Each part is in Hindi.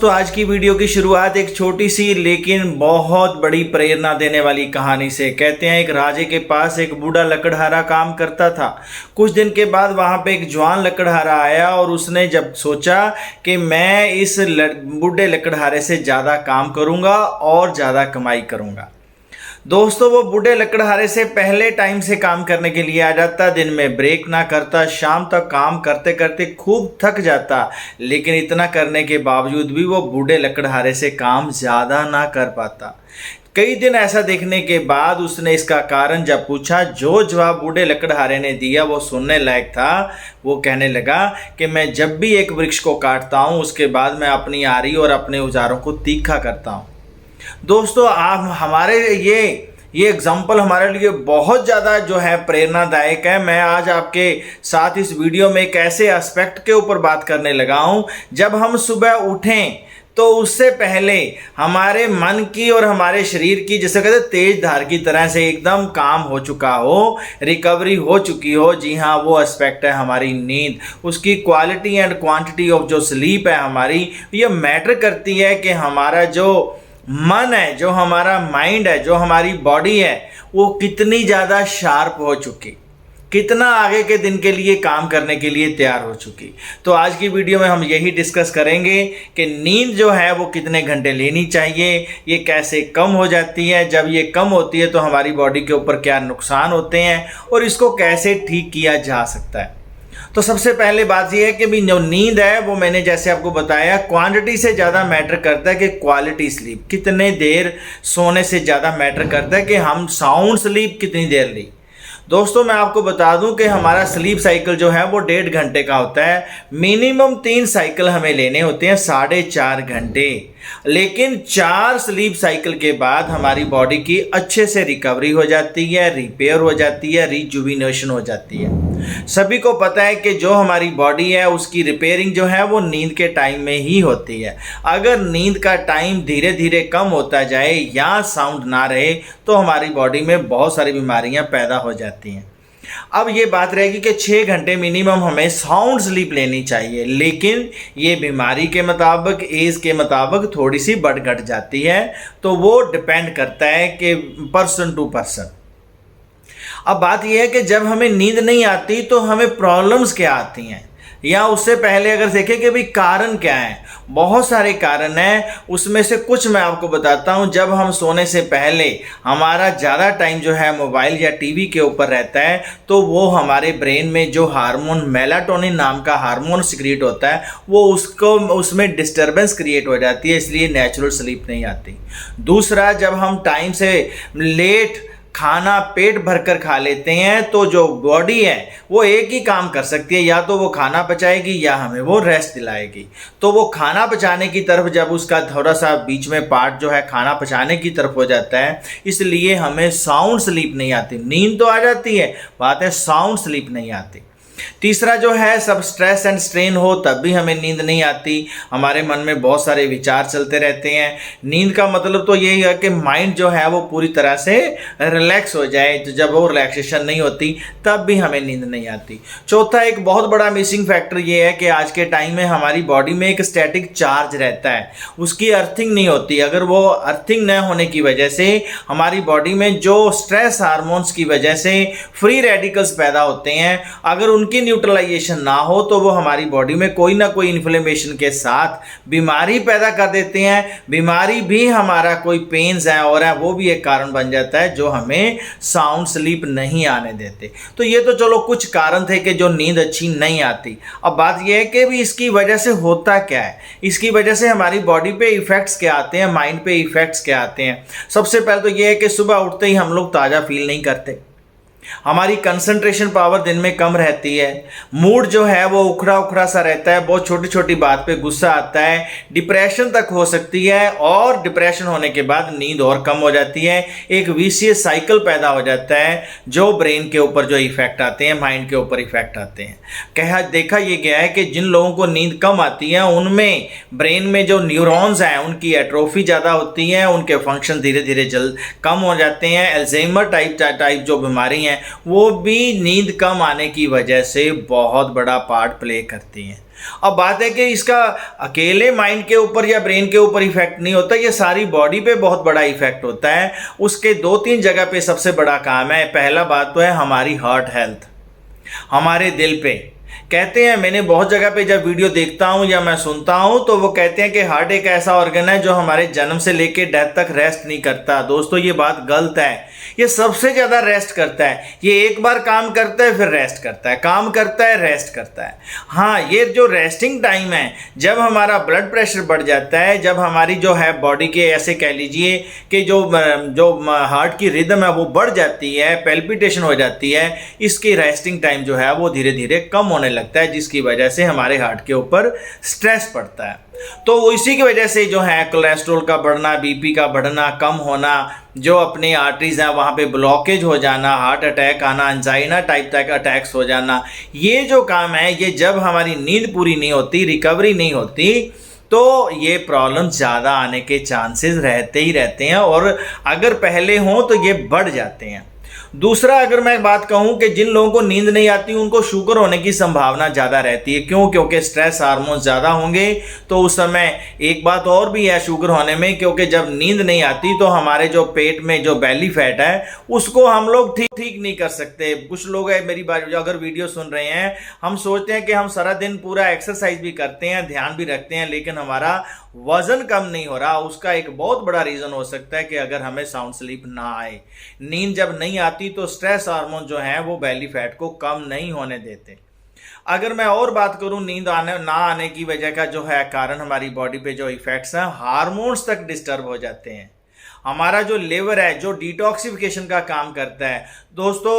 तो आज की वीडियो की शुरुआत एक छोटी सी लेकिन बहुत बड़ी प्रेरणा देने वाली कहानी से। कहते हैं एक राजे के पास एक बूढ़ा लकड़हारा काम करता था। कुछ दिन के बाद वहां पे एक जवान लकड़हारा आया और उसने जब सोचा कि मैं इस बूढ़े लकड़हारे से ज़्यादा काम करूंगा और ज़्यादा कमाई करूंगा। दोस्तों, वो बूढ़े लकड़हारे से पहले टाइम से काम करने के लिए आ जाता, दिन में ब्रेक ना करता, शाम तक काम करते करते खूब थक जाता। लेकिन इतना करने के बावजूद भी वो बूढ़े लकड़हारे से काम ज़्यादा ना कर पाता। कई दिन ऐसा देखने के बाद उसने इसका कारण जब पूछा, जो जवाब बूढ़े लकड़हारे ने दिया वो सुनने लायक था। वो कहने लगा कि मैं जब भी एक वृक्ष को काटता हूँ उसके बाद मैं अपनी आरी और अपने औजारों को तीखा करता हूँ। दोस्तों, आप हमारे ये एग्जाम्पल हमारे लिए बहुत ज़्यादा जो है प्रेरणादायक है। मैं आज आपके साथ इस वीडियो में एक ऐसे एस्पेक्ट के ऊपर बात करने लगा हूँ, जब हम सुबह उठें तो उससे पहले हमारे मन की और हमारे शरीर की, जैसे कहते हैं तेज धार की तरह से एकदम काम हो चुका हो, रिकवरी हो चुकी हो। जी हाँ, वो एस्पेक्ट है हमारी नींद। उसकी क्वालिटी एंड क्वांटिटी ऑफ जो स्लीप है हमारी, ये मैटर करती है कि हमारा जो मन है, जो हमारा माइंड है, जो हमारी बॉडी है, वो कितनी ज़्यादा शार्प हो चुकी, कितना आगे के दिन के लिए काम करने के लिए तैयार हो चुकी। तो आज की वीडियो में हम यही डिस्कस करेंगे कि नींद जो है वो कितने घंटे लेनी चाहिए, ये कैसे कम हो जाती है, जब ये कम होती है तो हमारी बॉडी के ऊपर क्या नुकसान होते हैं और इसको कैसे ठीक किया जा सकता है। तो सबसे पहले बात यह है कि भी जो नींद है वो मैंने जैसे आपको बताया क्वांटिटी से ज़्यादा मैटर करता है कि क्वालिटी स्लीप, कितने देर सोने से ज़्यादा मैटर करता है कि हम साउंड स्लीप कितनी देर ली। दोस्तों, मैं आपको बता दूं कि हमारा स्लीप साइकिल जो है वो 1.5 घंटे का होता है। मिनिमम 3 साइकिल हमें लेने होते हैं, 4.5 घंटे। लेकिन 4 स्लीप साइकिल के बाद हमारी बॉडी की अच्छे से रिकवरी हो जाती है, रिपेयर हो जाती है, रिजुविनेशन हो जाती है। सभी को पता है कि जो हमारी बॉडी है उसकी रिपेयरिंग जो है वो नींद के टाइम में ही होती है। अगर नींद का टाइम धीरे धीरे कम होता जाए या साउंड ना रहे तो हमारी बॉडी में बहुत सारी बीमारियां पैदा हो जाती हैं। अब ये बात रहेगी कि 6 घंटे मिनिमम हमें साउंड स्लीप लेनी चाहिए, लेकिन ये बीमारी के मुताबिक, एज के मुताबिक थोड़ी सी बढ़ घट जाती है। तो वो डिपेंड करता है कि पर्सन टू पर्सन। अब बात यह है कि जब हमें नींद नहीं आती तो हमें प्रॉब्लम्स क्या आती हैं, या उससे पहले अगर देखें कि भाई कारण क्या है। बहुत सारे कारण हैं, उसमें से कुछ मैं आपको बताता हूं। जब हम सोने से पहले हमारा ज़्यादा टाइम जो है मोबाइल या टीवी के ऊपर रहता है तो वो हमारे ब्रेन में जो हार्मोन मेलाटोनिन नाम का हार्मोन सिक्रिएट होता है वो उसमें डिस्टर्बेंस क्रिएट हो जाती है, इसलिए नेचुरल स्लीप नहीं आती। दूसरा, जब हम टाइम से लेट खाना पेट भरकर खा लेते हैं तो जो बॉडी है वो एक ही काम कर सकती है, या तो वो खाना पचाएगी या हमें वो रेस्ट दिलाएगी। तो वो खाना पचाने की तरफ जब उसका थोड़ा सा बीच में पार्ट जो है खाना पचाने की तरफ हो जाता है, इसलिए हमें साउंड स्लीप नहीं आती। नींद तो आ जाती है, बात है साउंड स्लीप नहीं आती। तीसरा जो है, सब स्ट्रेस एंड स्ट्रेन हो तब भी हमें नींद नहीं आती। हमारे मन में बहुत सारे विचार चलते रहते हैं। नींद का मतलब तो यही है कि माइंड जो है वो पूरी तरह से रिलैक्स हो जाए। तो जब वो रिलैक्सेशन नहीं होती तब भी हमें नींद नहीं आती। चौथा, एक बहुत बड़ा मिसिंग फैक्टर ये है कि आज के टाइम में हमारी बॉडी में एक स्टैटिक चार्ज रहता है, उसकी अर्थिंग नहीं होती। अगर वो अर्थिंग न होने की वजह से हमारी बॉडी में जो स्ट्रेस हार्मोन्स की वजह से फ्री रेडिकल्स पैदा होते हैं, अगर उनकी न्यूट्रलाइजेशन ना हो तो वो हमारी बॉडी में कोई ना कोई इन्फ्लेमेशन के साथ बीमारी पैदा कर देते हैं। बीमारी भी हमारा कोई पेन्स है और है, वो भी एक कारण बन जाता है जो हमें साउंड स्लीप नहीं आने देते। तो ये तो चलो कुछ कारण थे कि जो नींद अच्छी नहीं आती। अब बात यह है कि भी इसकी वजह से होता क्या है, इसकी वजह से हमारी बॉडी पे इफेक्ट्स क्या आते हैं, माइंड पे इफेक्ट्स क्या आते हैं। सबसे पहले तो ये है कि सुबह उठते ही हम लोग ताज़ा फील नहीं करते, हमारी कंसंट्रेशन पावर दिन में कम रहती है, मूड जो है वो उखड़ा उखड़ा सा रहता है, बहुत छोटी छोटी बात पे गुस्सा आता है, डिप्रेशन तक हो सकती है, और डिप्रेशन होने के बाद नींद और कम हो जाती है। एक विशियस साइकिल पैदा हो जाता है, जो ब्रेन के ऊपर जो इफेक्ट आते हैं, माइंड के ऊपर इफेक्ट आते हैं। देखा ये गया है कि जिन लोगों को नींद कम आती है उनमें ब्रेन में जो न्यूरॉन्स हैं उनकी एट्रोफी ज़्यादा होती है, उनके फंक्शन धीरे धीरे कम हो जाते हैं। अल्जाइमर टाइप जो बीमारी है हैं वो भी नींद कम आने की वजह से बहुत बड़ा पार्ट प्ले करती हैं। अब बात है कि इसका अकेले माइंड के ऊपर या ब्रेन के ऊपर इफेक्ट नहीं होता, ये सारी बॉडी पे बहुत बड़ा इफेक्ट होता है। उसके 2-3 जगह पे सबसे बड़ा काम है। पहला बात तो है हमारी हार्ट हेल्थ, हमारे दिल पे। कहते हैं, मैंने बहुत जगह पे जब वीडियो देखता हूँ या मैं सुनता हूँ तो वो कहते हैं कि हार्ट एक ऐसा ऑर्गन है जो हमारे जन्म से लेके डेथ तक रेस्ट नहीं करता। दोस्तों ये बात गलत है। ये सबसे ज़्यादा रेस्ट करता है। ये एक बार काम करता है फिर रेस्ट करता है, काम करता है रेस्ट करता है। हाँ, ये जो रेस्टिंग टाइम है, जब हमारा ब्लड प्रेशर बढ़ जाता है, जब हमारी जो है बॉडी के ऐसे कह लीजिए कि जो हार्ट की रिदम है वो बढ़ जाती है, पेल्पिटेशन हो जाती है, इसकी रेस्टिंग टाइम जो है वो धीरे धीरे कम होने लगता है, जिसकी वजह से हमारे हार्ट के ऊपर स्ट्रेस पड़ता है। तो इसी की वजह से जो है कोलेस्ट्रॉल का बढ़ना, बीपी का बढ़ना, कम होना, जो अपनी आर्टरीज हैं वहाँ पे ब्लॉकेज हो जाना, हार्ट अटैक आना, एंजाइना टाइप तक अटैक्स हो जाना, ये जो काम है ये जब हमारी नींद पूरी नहीं होती, रिकवरी नहीं होती, तो ये प्रॉब्लम ज़्यादा आने के चांसेस रहते ही रहते हैं, और अगर पहले हों तो ये बढ़ जाते हैं। दूसरा, अगर मैं बात कहूं कि जिन लोगों को नींद नहीं आती उनको शुगर होने की संभावना ज़्यादा रहती है। क्यों? क्योंकि स्ट्रेस हार्मोन ज़्यादा होंगे। तो उस समय एक बात और भी है शुगर होने में, क्योंकि जब नींद नहीं आती तो हमारे जो पेट में जो बेली फैट है उसको हम लोग ठीक नहीं कर सकते। कुछ लोग है, मेरी बात अगर वीडियो सुन रहे हैं, हम सोचते हैं कि हम सारा दिन पूरा एक्सरसाइज भी करते हैं, ध्यान भी रखते हैं, लेकिन हमारा वजन कम नहीं हो रहा। उसका एक बहुत बड़ा रीज़न हो सकता है कि अगर हमें साउंड स्लीप ना आए। नींद जब नहीं आती तो स्ट्रेस हार्मोन जो है वो बेली फैट को कम नहीं होने देते। अगर मैं और बात करूं नींद ना आने की वजह का जो है कारण, हमारी बॉडी पे जो इफेक्ट्स हैं, हार्मोन्स तक डिस्टर्ब हो जाते हैं। हमारा जो लिवर है जो डिटॉक्सिफिकेशन का काम करता है दोस्तों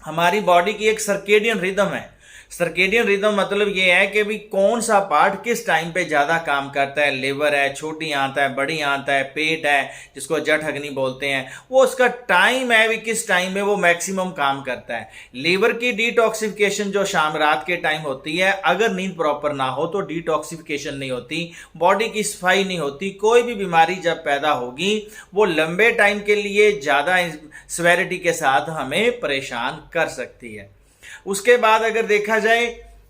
हमारी बॉडी की एक सर्केडियन रिदम है। सर्केडियन रिदम मतलब ये है कि भी कौन सा पार्ट किस टाइम पे ज़्यादा काम करता है। लिवर है, छोटी आंत है, बड़ी आंत है, पेट है जिसको जठ अग्नि बोलते हैं, वो उसका टाइम है भी किस टाइम में वो मैक्सिमम काम करता है। लीवर की डिटॉक्सिफिकेशन जो शाम रात के टाइम होती है, अगर नींद प्रॉपर ना हो तो डिटॉक्सिफिकेशन नहीं होती, बॉडी की सफाई नहीं होती। कोई भी बीमारी जब पैदा होगी वो लंबे टाइम के लिए ज़्यादा सिवियरिटी के साथ हमें परेशान कर सकती है। उसके बाद अगर देखा जाए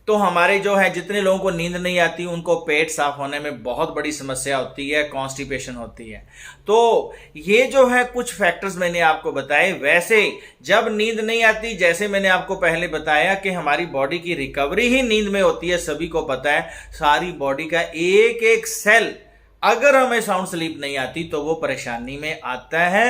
तो हमारे जो है जितने लोगों को नींद नहीं आती उनको पेट साफ होने में बहुत बड़ी समस्या होती है, कॉन्स्टिपेशन होती है। तो ये जो है कुछ फैक्टर्स मैंने आपको बताए। वैसे जब नींद नहीं आती, जैसे मैंने आपको पहले बताया कि हमारी बॉडी की रिकवरी ही नींद में होती है, सभी को पता है। सारी बॉडी का एक एक सेल, अगर हमें साउंड स्लीप नहीं आती तो वो परेशानी में आता है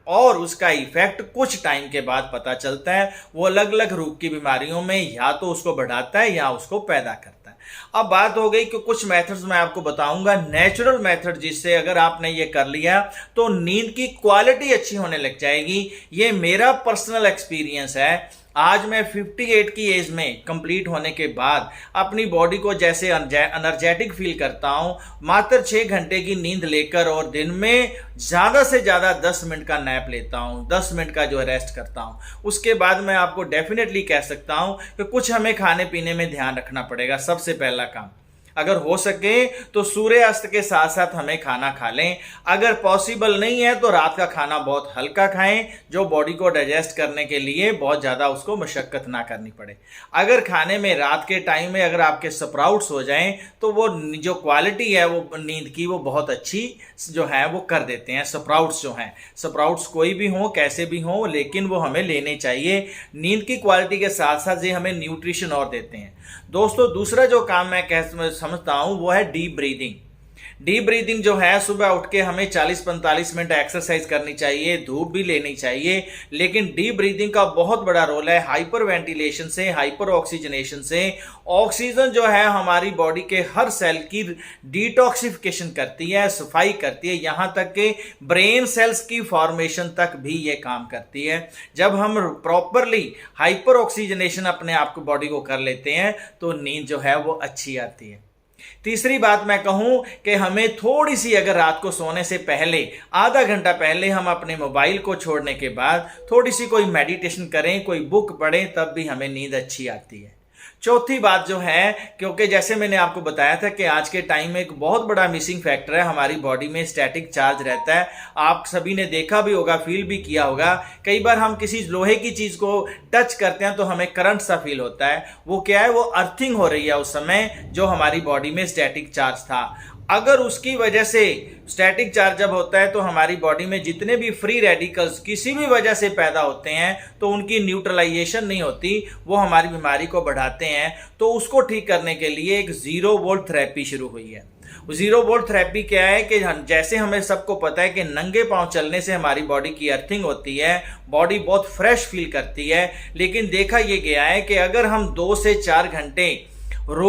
और उसका इफेक्ट कुछ टाइम के बाद पता चलता है। वो अलग अलग रूप की बीमारियों में या तो उसको बढ़ाता है या उसको पैदा करता है। अब बात हो गई कि कुछ मेथड्स मैं आपको बताऊंगा, नेचुरल मेथड, जिससे अगर आपने ये कर लिया तो नींद की क्वालिटी अच्छी होने लग जाएगी। ये मेरा पर्सनल एक्सपीरियंस है। आज मैं 58 की एज में कंप्लीट होने के बाद अपनी बॉडी को जैसे एनर्जेटिक फील करता हूं, मात्र 6 घंटे की नींद लेकर, और दिन में ज़्यादा से ज़्यादा 10 मिनट का नैप लेता हूं, 10 मिनट का जो रेस्ट करता हूं। उसके बाद मैं आपको डेफिनेटली कह सकता हूं कि कुछ हमें खाने पीने में ध्यान रखना पड़ेगा। सबसे पहला काम, अगर हो सके तो सूर्यास्त के साथ साथ हमें खाना खा लें। अगर पॉसिबल नहीं है तो रात का खाना बहुत हल्का खाएं, जो बॉडी को डाइजेस्ट करने के लिए बहुत ज़्यादा उसको मशक्कत ना करनी पड़े। अगर खाने में रात के टाइम में अगर आपके स्प्राउट्स हो जाएं तो वो जो क्वालिटी है वो नींद की वो बहुत अच्छी जो है वो कर देते हैं। स्प्राउट्स जो हैं, स्प्राउट्स कोई भी हो, कैसे भी हो, लेकिन वो हमें लेने चाहिए। नींद की क्वालिटी के साथ साथ ये हमें न्यूट्रिशन और देते हैं। दोस्तों दूसरा जो काम मैं समझता हूं वो है डीप ब्रीदिंग। डीप ब्रीदिंग जो है, सुबह उठ के हमें 40-45 मिनट एक्सरसाइज करनी चाहिए, धूप भी लेनी चाहिए, लेकिन डीप ब्रीदिंग का बहुत बड़ा रोल है। हाइपर वेंटिलेशन से, हाइपर ऑक्सीजनेशन से ऑक्सीजन जो है हमारी बॉडी के हर सेल की डिटॉक्सिफिकेशन करती है, सफाई करती है, यहाँ तक कि ब्रेन सेल्स की फॉर्मेशन तक भी ये काम करती है। जब हम प्रॉपरली हाइपर ऑक्सीजनेशन अपने आप को बॉडी को कर लेते हैं तो नींद जो है वो अच्छी आती है। तीसरी बात मैं कहूं कि हमें थोड़ी सी, अगर रात को सोने से पहले आधा घंटा पहले हम अपने मोबाइल को छोड़ने के बाद थोड़ी सी कोई मेडिटेशन करें, कोई बुक पढ़ें, तब भी हमें नींद अच्छी आती है। चौथी बात जो है, क्योंकि जैसे मैंने आपको बताया था कि आज के टाइम में एक बहुत बड़ा मिसिंग फैक्टर है, हमारी बॉडी में स्टैटिक चार्ज रहता है। आप सभी ने देखा भी होगा, फील भी किया होगा, कई बार हम किसी लोहे की चीज को टच करते हैं तो हमें करंट सा फील होता है। वो क्या है, वो अर्थिंग हो रही है उस समय जो हमारी बॉडी में स्टैटिक चार्ज था। अगर उसकी वजह से स्टैटिक चार्ज जब होता है तो हमारी बॉडी में जितने भी फ्री रेडिकल्स किसी भी वजह से पैदा होते हैं तो उनकी न्यूट्रलाइजेशन नहीं होती, वो हमारी बीमारी को बढ़ाते हैं। तो उसको ठीक करने के लिए एक 0 वोल्ट थेरेपी शुरू हुई है। 0 वोल्ट थेरेपी क्या है कि जैसे हमें सबको पता है कि नंगे पांव चलने से हमारी बॉडी की अर्थिंग होती है, बॉडी बहुत फ्रेश फील करती है, लेकिन देखा यह गया है कि अगर हम 2 से 4 घंटे रोज